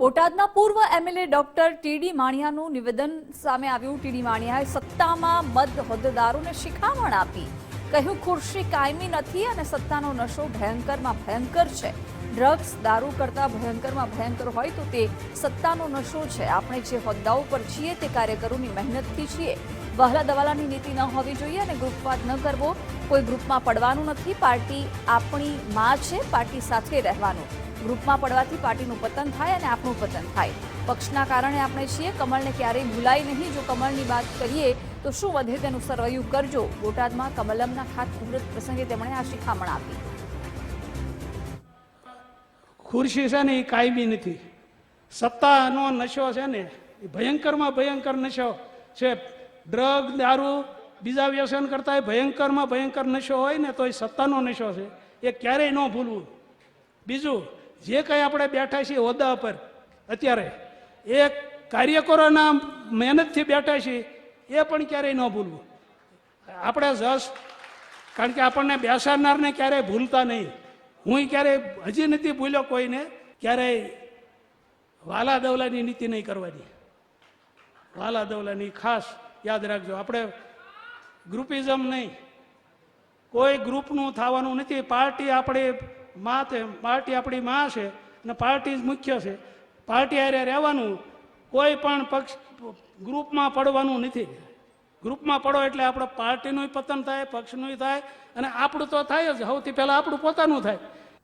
બોટાદના પૂર્વ MLA doctor TD માણિયાનું નિવેદન સામે આવ્યું। ટીડી માણિયાએ સત્તામાં મદ હોદ્દેદારોને શિખામણ આપી, કહ્યું ખુરશી કાયમી નથી અને સત્તાનો નશો ભયંકરમાં ભયંકર છે। ડ્રગ્સ દારૂ કરતા ભયંકરમાં ભયંકર હોય તો તે સત્તાનો નશો છે। આપણે જે હોદ્દાઓ પર છીએ તે કાર્યકરોની મહેનતથી છીએ। વહાલા દવાલાની નીતિ ન હોવી જોઈએ અને ગ્રુપવાદ ન કરવો। કોઈ ગ્રુપમાં પડવાનું નથી। પાર્ટી આપણી માં છે, પાર્ટી સાથે રહેવાનું। ગ્રુપમાં પડવાથી પાર્ટીનું પતન થાય અને આપણું પતન થાય। પક્ષના કારણે આપણે છીએ। કમળને ક્યારેય ભૂલાય નહીં। જો કમળની વાત કરીએ તો શું વધે તેનું સરવૈયું કરજો। બોટાદમાં કમલમના ખાતમુહૂર્ત પ્રસંગે તેમણે આ શિખામણ આપી। ખુરશી છે ને એ કાયમી નથી। સત્તાનો નશો છે ને એ ભયંકરમાં ભયંકર નશો છે। ડ્રગ દારૂ બીજા વ્યસન કરતા ભયંકરમાં ભયંકર નશો હોય ને તો એ સત્તાનો નશો છે, એ ક્યારેય ન ભૂલવું। બીજું, જે કંઈ આપણે બેઠા છીએ હોદ્દા પર અત્યારે, એ કાર્યકરોના મહેનતથી બેઠા છીએ, એ પણ ક્યારેય ન ભૂલવું। આપણે જશ, કારણ કે આપણને બેસાડનારને ક્યારેય ભૂલતા નહીં। હું ક્યારેય હજી નથી ભૂલ્યો કોઈને। ક્યારેય વાલા દવલાની નીતિ નહીં કરવાની। વાલા દવલાની ખાસ યાદ રાખજો। આપણે ગ્રુપિઝમ નહીં, કોઈ ગ્રુપનું થવાનું નથી। પાર્ટી આપણી માં છે, પાર્ટી આપણી માં છે અને પાર્ટી જ મુખ્ય છે। પાર્ટી હારે રહેવાનું। કોઈ પણ પક્ષ ગ્રુપમાં પડવાનું નથી। ગ્રુપમાં પડો એટલે આપણે પાર્ટીનું પતન થાય, પક્ષનું થાય અને આપણું તો થાય જ। સૌથી પહેલાં આપણું પોતાનું થાય।